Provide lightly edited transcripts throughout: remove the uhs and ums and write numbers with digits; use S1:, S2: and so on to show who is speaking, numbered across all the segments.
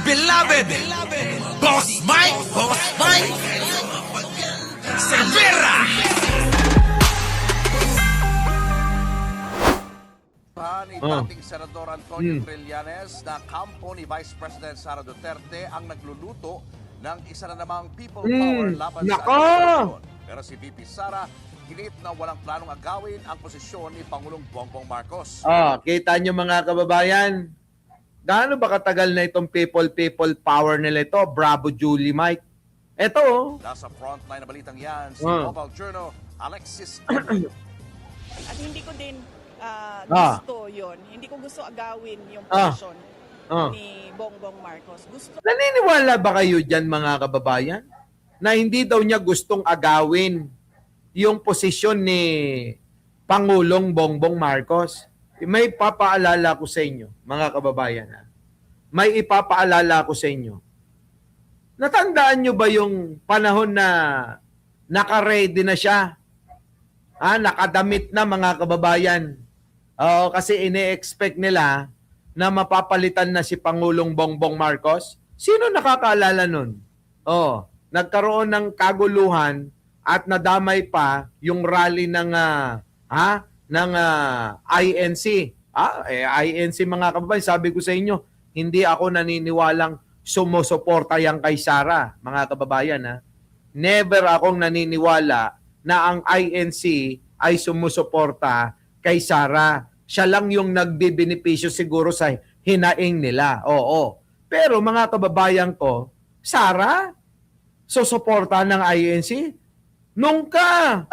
S1: beloved, Boss Mike, Cervera.
S2: Ni dating Senador Antonio Trillanes na kampo ni Vice President Sara Duterte ang nagluluto ng isa na namang people power laban sa administrasyon. Pero si VP Sara, ginit na walang planong agawin ang posisyon ni Pangulong Bongbong Marcos.
S3: Kita nyo mga kababayan, gaano ba katagal na itong people power nila ito? Bravo Julie Mike. Ito
S2: Nasa frontline na balitang yan, si Mobile Journal, Alexis.
S4: At hindi ko din gusto yon. Hindi ko gusto agawin yung posisyon ni Bongbong Marcos.
S3: Naniniwala ba kayo dyan mga kababayan na hindi daw niya gustong agawin yung posisyon ni Pangulong Bongbong Marcos? May papaalala ko sa inyo mga kababayan. May ipapaalala ko sa inyo. Natandaan nyo ba yung panahon na naka-ready na siya? Nakadamit na mga kababayan. Kasi ine-expect nila na mapapalitan na si Pangulong Bongbong Marcos. Sino nakakaalala nun? Nagkaroon ng kaguluhan at nadamay pa yung rally ng INC. INC mga kababayan, sabi ko sa inyo, hindi ako naniniwalang sumusuporta yan kay Sara, mga kababayan. Never akong naniniwala na ang INC ay sumusuporta kay Sara. Siya lang yung nagbibenepisyo siguro sa hinaing nila. Oo. Pero mga kababayan ko, Sara, susuporta ng INC? Nungka!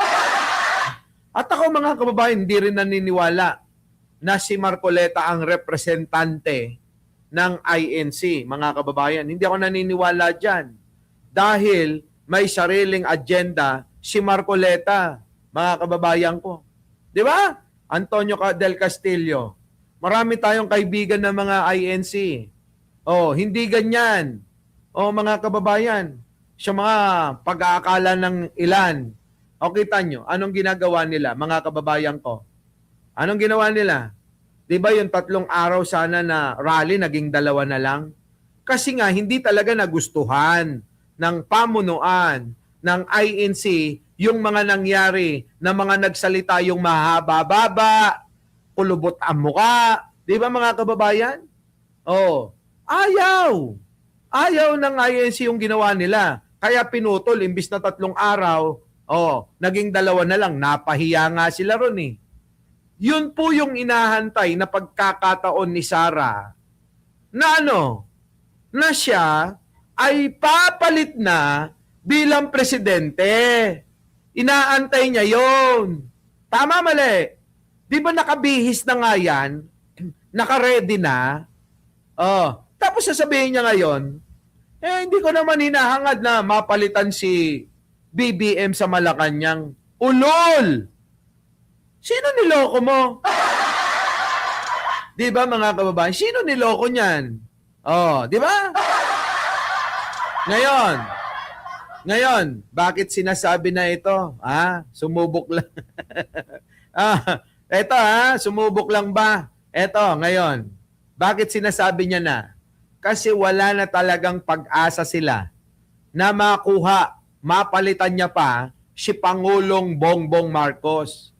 S3: At ako mga kababayan, hindi rin naniniwala na si Marcoleta ang representante ng INC, mga kababayan. Hindi ako naniniwala dyan. Dahil may sariling agenda si Marcoleta, mga kababayan ko. Di ba? Antonio del Castillo. Marami tayong kaibigan ng mga INC. Hindi ganyan. Mga kababayan, sa mga pag-aakala ng ilan. Kita nyo, anong ginagawa nila, mga kababayan ko? Anong ginawa nila? Di ba yung 3 araw sana na rally, naging 2 na lang? Kasi nga, hindi talaga nagustuhan ng pamunuan ng INC yung mga nangyari na mga nagsalita yung mahaba-baba, kulubot ang muka. Di ba mga kababayan? Ayaw. Ayaw ng INC yung ginawa nila. Kaya pinutol, imbis na 3 araw, naging 2 na lang. Napahiya nga sila ron eh. Yun po yung inahantay na pagkakataon ni Sara na na siya ay papalit na bilang presidente. Inaantay niya yon. Tama, mali. Di ba nakabihis na nga yan? Naka-ready na? Tapos sasabihin niya ngayon, hindi ko naman hinahangad na mapalitan si BBM sa Malacanang. Ulol! Sino niloko mo? Di ba mga kababayan? Sino niloko niyan? Di ba? Ngayon, bakit sinasabi na ito? Sumubok lang. Sumubok lang ba? Ngayon. Bakit sinasabi niya na? Kasi wala na talagang pag-asa sila na mapalitan niya pa si Pangulong Bongbong Marcos.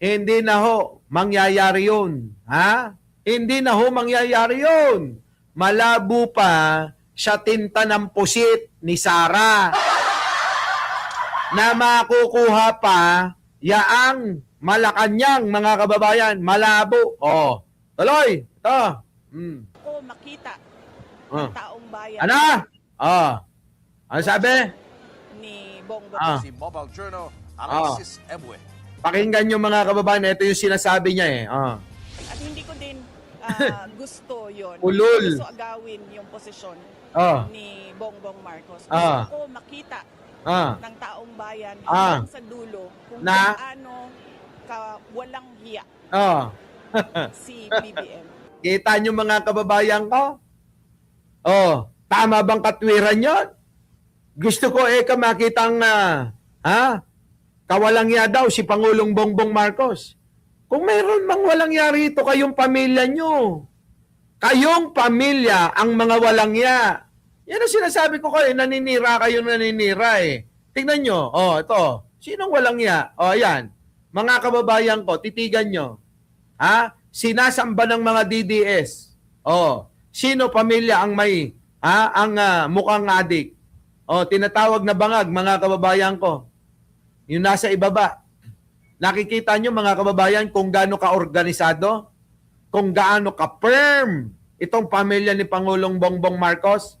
S3: Hindi na ho mangyayari yun. Hindi na ho mangyayari yun. Malabo pa sa tinta ng pusit ni Sara na makukuha pa yaang Malacanang, mga kababayan. Malabo. Tuloy. Ito.
S4: Ako makita ng taong bayan.
S3: Ano sabi?
S4: Ni Bongbong.
S2: Si Mobile Journal, Alexis Ebue.
S3: Pakinggan nyo mga kababayan. Ito yung sinasabi niya
S4: At hindi ko din gusto yon.
S3: Ulol.
S4: Hindi ko gusto agawin yung posisyon ni Bongbong Marcos. Gusto ko makita ng taong bayan hanggang sa dulo kung paano walang hiya si BBM.
S3: Kita nyo mga kababayan ko? Tama bang katwiran yon? Gusto ko makitang kawalang ya daw si Pangulong Bongbong Marcos. Kung mayroon mang walang ya rito kayong pamilya nyo, Kayong pamilya ang mga walang ya. Yan ang sinasabi ko kayo, naninira eh. Tingnan nyo, ito. Sinong walang ya? Ayan. Mga kababayan ko, titigan nyo. Sinasamba ng mga DDS. Sino pamilya ang may, mukhang adik? Tinatawag na bangag, mga kababayan ko. Yung nasa ibaba. Nakikita nyo, mga kababayan, kung gaano ka-organisado? Kung gaano ka-firm itong pamilya ni Pangulong Bongbong Marcos?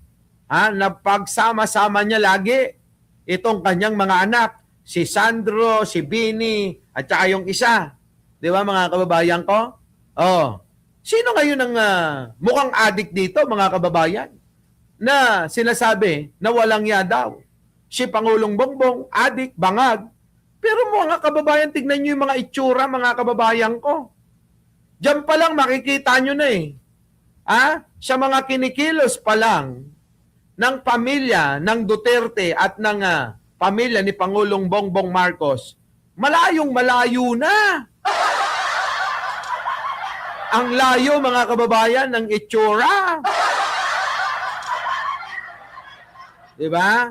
S3: Na pagsama-sama niya lagi itong kanyang mga anak, si Sandro, si Bini, at saka yung isa. Di ba, mga kababayan ko? Sino ngayon ang mukhang adik dito, mga kababayan? Na sinasabi na walang ya daw. Si Pangulong Bongbong, adik, bangag. Pero mga kababayan, tignan nyo yung mga itsura, mga kababayan ko. Diyan pa lang makikita nyo na eh. Sa mga kinikilos pa lang ng pamilya ng Duterte at ng pamilya ni Pangulong Bongbong Marcos, malayong-malayo na. Ang layo, mga kababayan, ng itsura. Diba?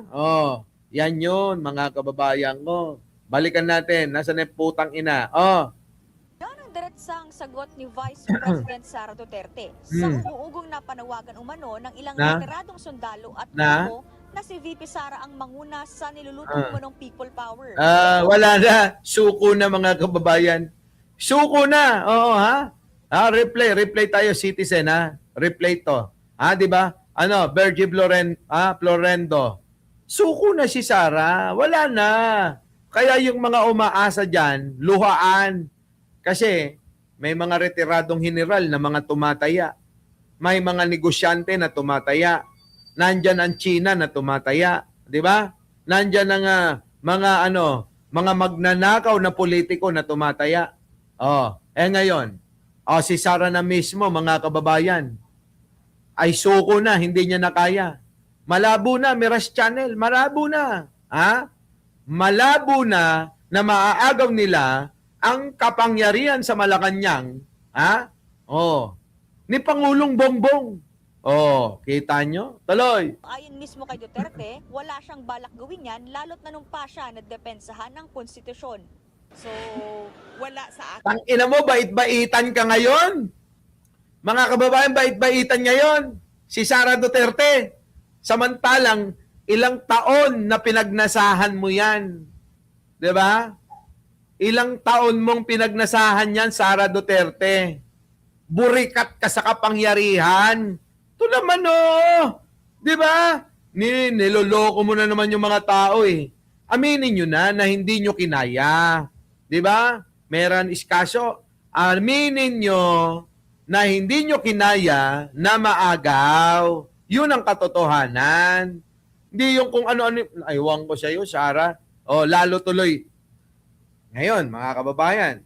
S3: Yan yun, mga kababayan ko. Balikan natin. Nasaan yung putang ina?
S5: Yan ang diretsang sagot ni Vice President Sara Duterte sa umuugong na panawagan umano ng ilang retiradong sundalo at grupo na si VP Sara ang manguna sa nilulutong umanong people power.
S3: Wala na. Suko na, mga kababayan. Suko na. Replay tayo, citizen, Replay to. Di ba? Virgie Florendo. Suko na si Sara. Wala na. Kaya yung mga umaasa dyan, luhaan. Kasi may mga retiradong general na mga tumataya. May mga negosyante na tumataya. Nandyan ang China na tumataya. Di ba? Nandyan ang mga magnanakaw na politiko na tumataya. Ngayon, si Sara na mismo, mga kababayan, ay suko na, hindi niya na kaya. Malabo na, Miras Channel, malabo na. Malabo na maaagaw nila ang kapangyarihan sa Malacanang, ni Pangulong Bongbong. Kita nyo? Tuloy.
S5: Ayon mismo kay Duterte, wala siyang balak gawin yan, lalo't nanumpa siya na depensahan ng konstitusyon.
S4: So, wala sa akin.
S3: Tangina mo, bait-baitan ka ngayon. Mga kababayan, bait-baitan ngayon. Si Sara Duterte. Samantalang, ilang taon na pinagnasahan mo yan. Diba? Ilang taon mong pinagnasahan yan, Sara Duterte. Burikat ka sa kapangyarihan. Ito naman, Diba? Niloloko mo na naman yung mga tao eh. Aminin nyo na hindi nyo kinaya. Diba? Meron iskaso. Aminin nyo na hindi nyo kinaya na maagaw. Yun ang katotohanan. Hindi yung kung ano-ano. Aywan ko sa iyo, Sara. Lalo tuloy. Ngayon, mga kababayan,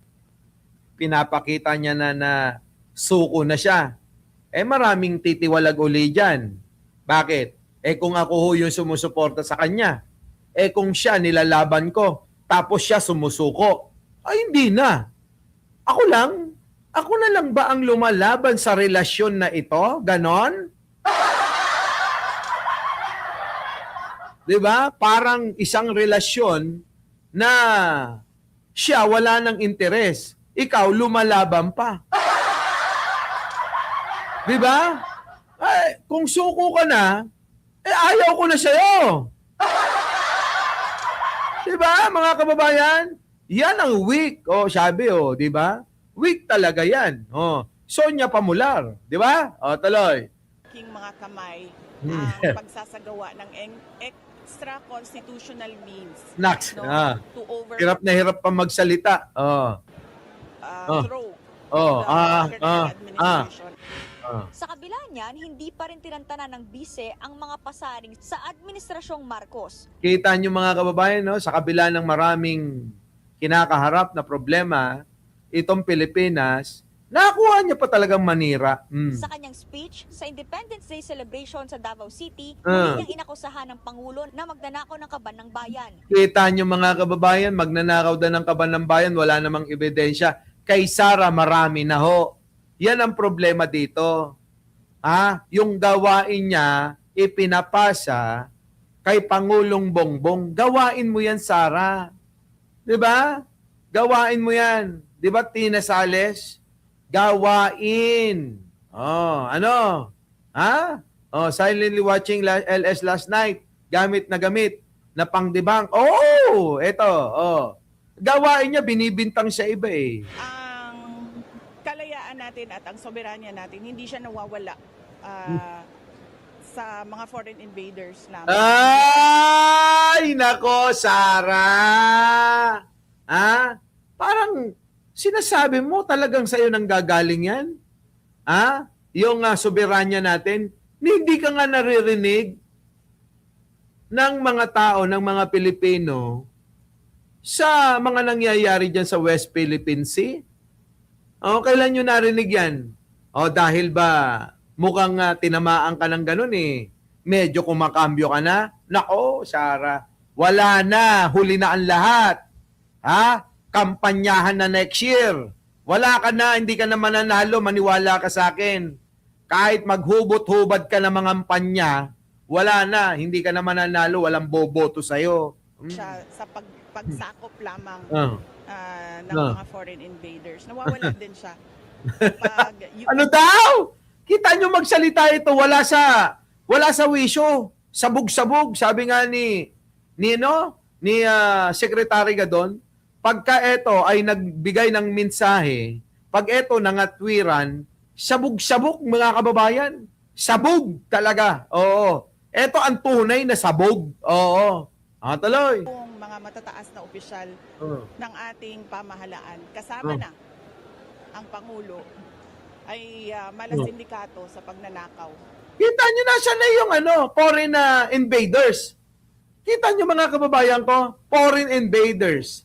S3: pinapakita niya na suko na siya. Maraming titiwalag uli dyan. Bakit? Kung ako ho yung sumusuporta sa kanya, kung siya nilalaban ko, tapos siya sumusuko, ay hindi na. Ako na lang ba ang lumalaban sa relasyon na ito? Ganon? Diba? Parang isang relasyon na siya wala ng interes. Ikaw lumalaban pa. Diba? Kung suko ka na, ayaw ko na sa'yo. Diba, mga kababayan? Yan ang weak. Sabi, diba? Weak talaga yan. Sonia Pamular. Diba? Tuloy.
S4: King mga kamay ang pagsasagawa ng extra constitutional means to over
S3: Hirap na hirap pa magsalita.
S4: throw the administration.
S5: Sa kabila niyan, hindi pa rin tinantanan ng bise ang mga pasaring sa Administrasyong Marcos.
S3: Kita nyo, mga kababayan, sa kabila ng maraming kinakaharap na problema, itong Pilipinas, nakuha niya pa talagang manira.
S5: Sa kanyang speech sa Independence Day celebration sa Davao City, hindi niyang inakusahan ng Pangulo na magnanakaw ng kaban ng bayan.
S3: Kita nyo, mga kababayan, magnanakaw din ng kaban ng bayan, wala namang ebidensya. Kay Sara, marami na ho. Yan ang problema dito. yung gawain niya ipinapasa kay Pangulong Bongbong. Gawain mo yan, Sara. 'Di ba? Gawain mo yan. 'Di ba, Tina Sales? Gawain. Ano? Silently watching LS last night. Gamit na pang-debunk. Eto. Gawain niya, binibintang sa iba eh.
S4: Ang kalayaan natin at ang soberanya natin, hindi siya nawawala sa mga foreign invaders namin.
S3: Ay, nako, Sara. Parang sinasabi mo talagang sa'yo nang gagaling yan? Yung soberanya natin, hindi ka nga naririnig ng mga tao, ng mga Pilipino sa mga nangyayari dyan sa West Philippine Sea? Kailan nyo narinig yan? Dahil ba mukhang tinamaan ka ng ganun eh. Medyo kumakambyo ka na. Nako, Sara, wala na. Huli na ang lahat. Kampanyahan na next year. Wala ka na, hindi ka na mananalo, maniwala ka sa akin. Kahit maghubot-hubad ka ng mga kampanya, wala na, hindi ka na mananalo, walang boboto sa'yo.
S4: Siya sa pagsakop lamang ng mga foreign invaders. Nawawala din siya.
S3: Ano daw? Kita nyo magsalita ito, wala sa wisyo. Sabog-sabog, sabi nga ni Secretary Gadon, pagka ito ay nagbigay ng mensahe, pag ito nangatwiran, sabog-sabog mga kababayan. Sabog talaga. Oo. Ito ang tunay na sabog. Oo. Tuloy.
S4: Kung mga matataas na opisyal ng ating pamahalaan, kasama na ang Pangulo, ay malasindikato sa pagnanakaw.
S3: Kita nyo nasa na yung foreign invaders. Kita nyo mga kababayan ko, foreign invaders.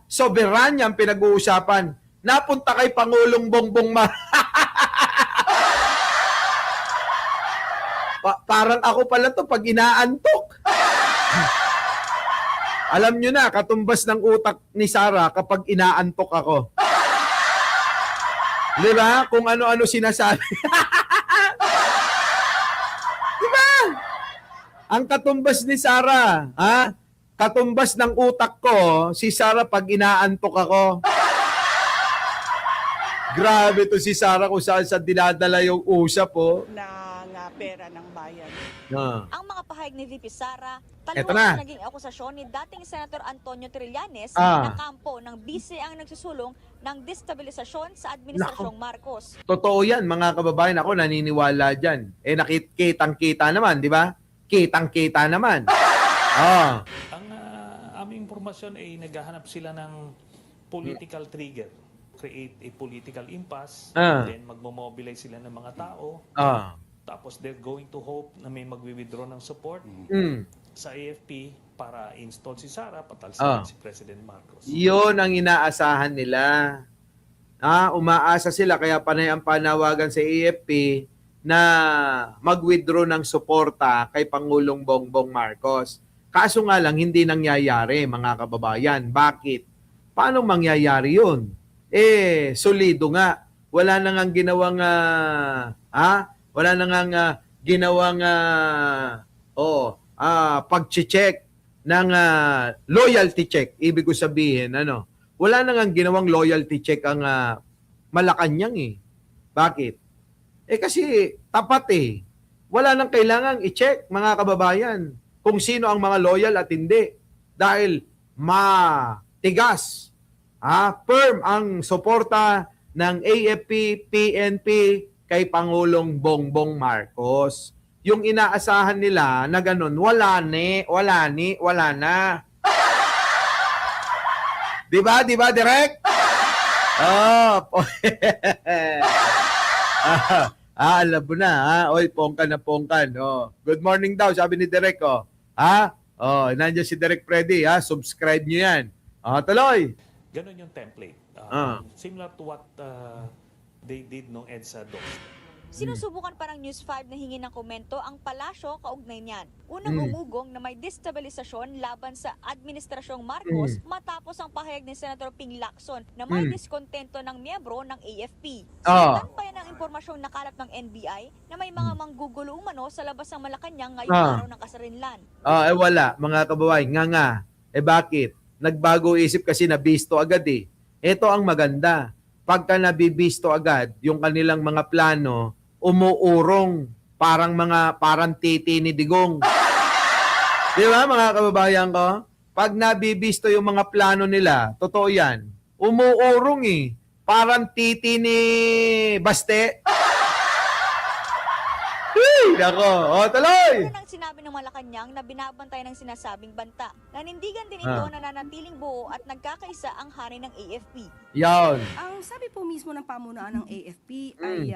S3: Soberanya ang pinag-uusapan. Napunta kay Pangulong Bongbong parang ako pala to pag inaantok. Alam nyo na, katumbas ng utak ni Sara kapag inaantok ako. Di ba? Kung ano-ano sinasabi. Di ba? Ang katumbas ni Sara, katumbas ng utak ko, si Sara pag inaantok ako. Grabe to si Sara kung saan dinadala yung usap,
S4: ng pera ng bayan.
S5: Ang mga pahayag ni VP Sara,
S3: Eto
S5: taliwas
S3: na.
S5: sa naging akusasyon ni dating Senator Antonio Trillanes
S3: Ah.
S5: na kampo ng BC ang nagsusulong ng destabilisasyon sa Administrasyong Marcos.
S3: Totoo yan, mga kababayan. Ako naniniwala dyan. Nakikitang-kita naman, di ba? Kitang-kita naman.
S6: Ang aming impormasyon ay naghahanap sila ng political trigger. Create a political impasse. Then magmo-mobilize sila ng mga tao. Tapos they're going to hope na may magwi-withdraw ng support sa AFP para install si Sara, patalsin si President Marcos.
S3: Yun ang inaasahan nila. Umaasa sila, kaya panay ang panawagan sa AFP na mag-withdraw ng suporta kay Pangulong Bongbong Marcos. Kaso nga lang, hindi nangyayari, mga kababayan. Bakit? Paano mangyayari yun? Solido nga. Wala na ngang ginawang pag-check ng loyalty check. Ibig ko sabihin, wala na ngang ginawang loyalty check ang Malacanang eh. Bakit? Kasi tapat eh. Wala nang kailangang i-check, mga kababayan, kung sino ang mga loyal at hindi. Dahil matigas, firm ang suporta ng AFP, PNP kay Pangulong Bongbong Marcos. Yung inaasahan nila na ganun, wala na. Diba, Direk? Alam mo na, Oy, pongkan na pongkan. Good morning daw, sabi ni Direk, nandiyan si Direk Freddy, subscribe nyo yan. Tuloy.
S6: Ganon yung template. Similar to what they did nung EDSA DOS.
S5: Sinusubukan pa ng News 5 na hingi ng komento ang palasyo kaugnay niyan. Unang umugong na may destabilisasyon laban sa Administrasyong Marcos matapos ang pahayag ni Senator Ping Lacson na may diskontento ng miyembro ng AFP. Sinundan pa yan ng ang impormasyong nakalap ng NBI na may mga manggugulo umano sa labas ng Malacanang ngayong araw ng kasarinlan.
S3: Wala, mga kababayan. Nga. Bakit? Nagbago isip kasi nabisto agad eh. Ito ang maganda. Pagka nabibisto agad, yung kanilang mga plano, umuurong. Parang titi ni Digong. Di ba, mga kababayan ko? Pag nabibisto yung mga plano nila, totoo yan, umuurong eh. Parang titi ni Baste. Nako, tuloy!
S5: Ano nang sinabi ng Malacanang na binabantay ng sinasabing banta? Nanindigan din ito na nanatiling buo at nagkakaisa ang hari ng AFP.
S3: Yan.
S7: Ang sabi po mismo ng pamunuan ng AFP ay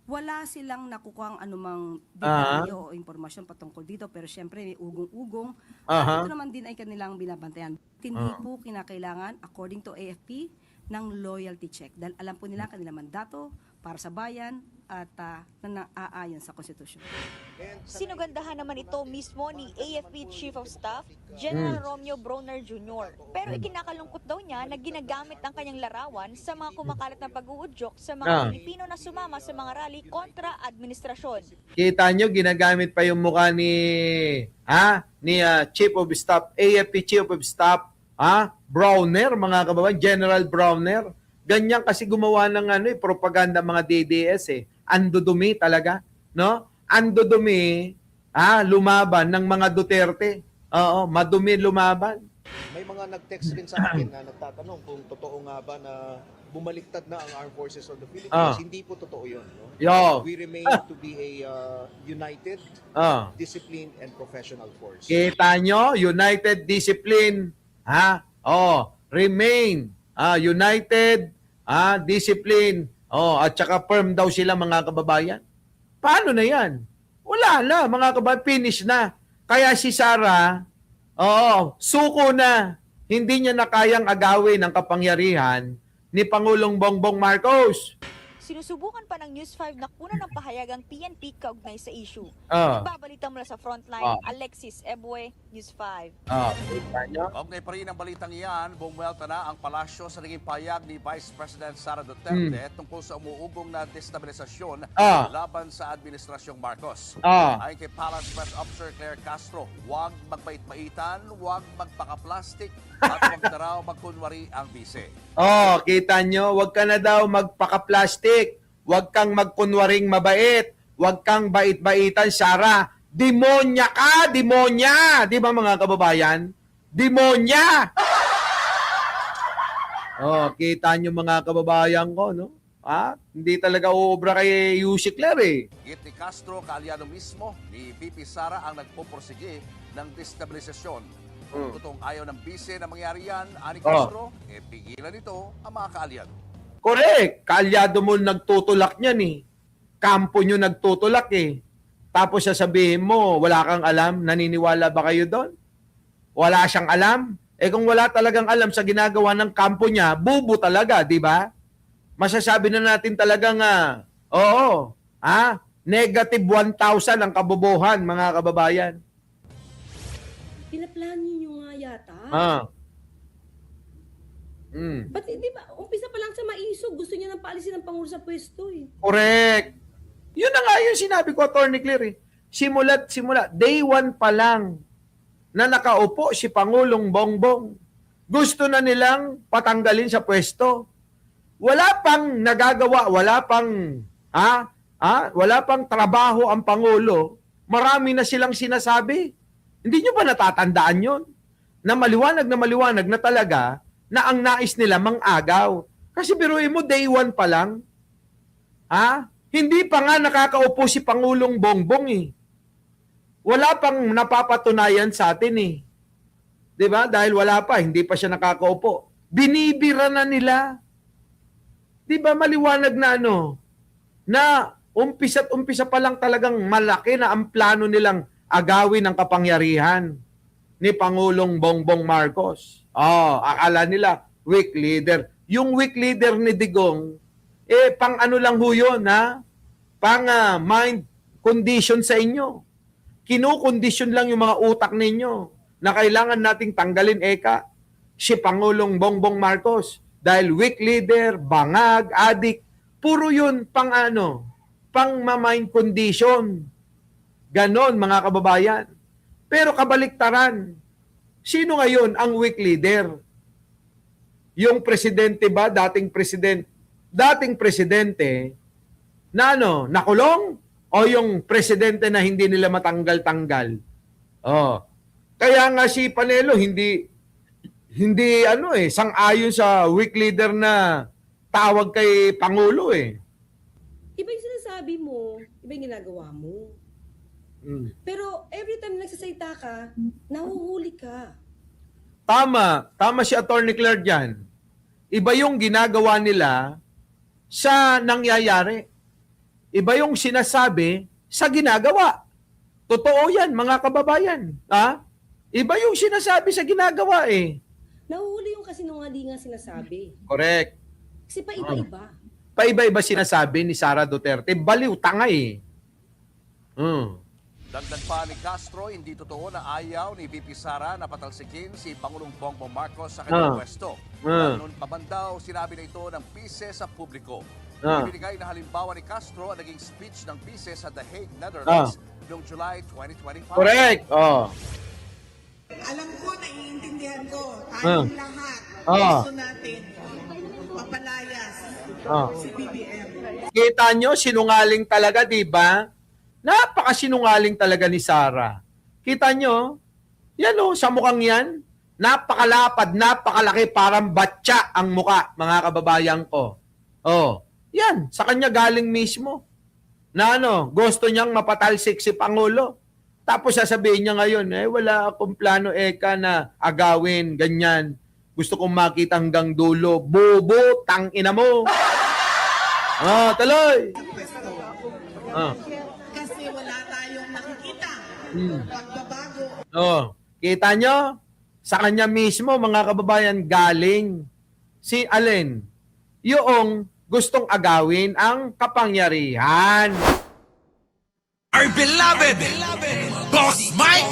S7: wala silang nakukuhang anumang detalye o impormasyon patungkol dito, pero syempre may ugong-ugong. Ito naman din ay kanilang binabantayan. Hindi po kinakailangan, according to AFP, ng loyalty check. Dahil alam po nila kanilang mandato para sa bayan at na naaayon sa konstitusyon.
S5: Sinugandahan naman ito mismo ni AFP Chief of Staff, General Romeo Bronner Jr. Pero ikinakalungkot daw niya na ginagamit ang kanyang larawan sa mga kumakalat na pag-uudyok sa mga Pilipino na sumama sa mga rally kontra administrasyon.
S3: Kita nyo, ginagamit pa yung mukha ni Chief of Staff, AFP Chief of Staff, Bronner, mga kababayan, General Bronner. Ganyan kasi gumawa ng propaganda mga DDS eh. Andudumi talaga, no? Andudumi, lumaban ng mga Duterte. Oo, madumi lumaban.
S8: May mga nag-text rin sa akin na nagtatanong kung totoo nga ba na bumaliktad na ang Armed Forces of the Philippines. Hindi po totoo yun. No? We remain to be a united, disciplined, and professional force.
S3: Kita nyo, united, discipline, remain, united, discipline, at saka firm daw sila, mga kababayan. Paano na yan? Wala na, mga kababayan, finish na. Kaya si Sara, suko na. Hindi niya na kayang agawin ang kapangyarihan ni Pangulong Bongbong Marcos.
S5: Sinusubukan pa ng News 5 na kunan ng pahayag ang PNP kaugnay sa issue.
S3: Ah.
S5: Nagbabalita mula sa frontline, Alexis Ebue, News 5.
S2: Kaugnay pa rin ang balitang iyan, bumuelta na ang palasyo sa naging pahayag ni Vice President Sara Duterte tungkol sa umuugong na destabilisasyon laban sa Administrasyong Marcos. Ayon kay Palace Press Officer Claire Castro, huwag magpait-maitan, huwag magpaka-plastic, at huwag na raw magkunwari ang bise.
S3: Kita nyo, huwag ka na daw magpaka-plastic, huwag kang magkunwaring mabait, huwag kang bait-baitan, Sara. Demonya ka, demonya! Di ba, mga kababayan? Demonya! Kita nyo, mga kababayan ko, no? Hindi talaga uubra kay Yusik Claire eh.
S2: Git ni Castro, kaalyado mismo ni VP Sara ang nagpupursige ng destabilisasyon. Kung totoong ayaw ng bise na mangyari yan, ani Castro, pigilan ito ang mga kaalyado.
S3: Correct. Kaalyado mo nagtutulak niyan eh. Kampo nyo nagtutulak eh. Tapos sasabihin mo, wala kang alam, naniniwala ba kayo doon? Wala siyang alam? Kung wala talagang alam sa ginagawa ng kampo niya, bubo talaga, di ba? Masasabi na natin talagang, negative 1,000 ang kabobohan, mga kababayan.
S7: Pinaplano nyo nga yata. Ba't di ba, umpisa pa lang sa maisog, gusto niya nang paalisin ng Pangulo sa pwesto eh.
S3: Correct. Yun na nga yung sinabi ko, Atty. Claire. Simula, day 1 pa lang na nakaupo si Pangulong Bongbong. Gusto na nilang patanggalin sa pwesto. Wala pang nagagawa, wala pang trabaho ang Pangulo. Marami na silang sinasabi. Hindi nyo ba natatandaan yun? Na maliwanag na talaga na ang nais nila mang-agaw. Kasi biruin mo, day 1 pa lang. Hindi pa nga nakakaupo si Pangulong Bongbong eh. Wala pang napapatunayan sa atin eh. 'Di ba? Dahil wala pa, hindi pa siya nakakaupo. Binibira na nila. 'Di ba maliwanag na na umpisa pa lang talagang malaki na ang plano nilang agawin ang kapangyarihan ni Pangulong Bongbong Marcos. Akala nila weak leader. Yung weak leader ni Digong, pang ano lang ho yun, pang mind condition sa inyo. Kinukondisyon lang yung mga utak ninyo na kailangan nating tanggalin si Pangulong Bongbong Marcos dahil weak leader, bangag, adik. Puro yun pang mind condition. Ganon, mga kababayan. Pero kabaliktaran, sino ngayon ang weak leader? Yung presidente ba, dating presidente na nakulong? O yung presidente na hindi nila matanggal-tanggal? Oh. Kaya nga si Panelo hindi sang-ayon sa weak leader na tawag kay Pangulo eh.
S9: Iba yung sinasabi mo, iba yung ginagawa mo. Pero every time nagsasalita ka, nahuhuli ka.
S3: Tama si Attorney Claire dyan. Iba yung ginagawa nila sa nangyayari. Iba yung sinasabi sa ginagawa. Totoo yan, mga kababayan. Ha? Iba yung sinasabi sa ginagawa eh.
S9: Nahuhuli yung kasinungalingan sinasabi.
S3: Correct.
S9: Kasi paiba-iba.
S3: Paiba-iba sinasabi ni Sara Duterte. Baliw, tanga eh.
S2: Dagdag pa ni Castro, hindi totoo na ayaw ni VP Sara na patalsikin si Pangulong Bongbong Marcos sa kanyang pwesto. Noon pa man daw, sinabi na ito ng PISE sa publiko. Ibinigay na halimbawa ni Castro ang naging speech ng PISE sa The Hague, Netherlands noong July 2025.
S3: Correct.
S10: Alam ko, naiintindihan ko, tayong lahat, gusto natin mapalayas si BBM.
S3: Kita nyo, sinungaling talaga, di ba? Napakasinungaling talaga ni Sara. Kita nyo? Yan sa mukhang yan. Napakalapad, napakalaki, parang batya ang muka, mga kababayan ko. Yan, sa kanya galing mismo. Na gusto niyang mapatalsik si Pangulo. Tapos sasabihin niya ngayon, wala akong plano na agawin, ganyan. Gusto kong makita hanggang dulo. Bobo, tangina mo. Tuloy.
S10: Kasi wala tayong nakikita. Pagbabago.
S3: Kita nyo? Sa kanya mismo, mga kababayan, galing. Si Allen, yung gustong agawin ang kapangyarihan.
S1: Our beloved Boss Mike!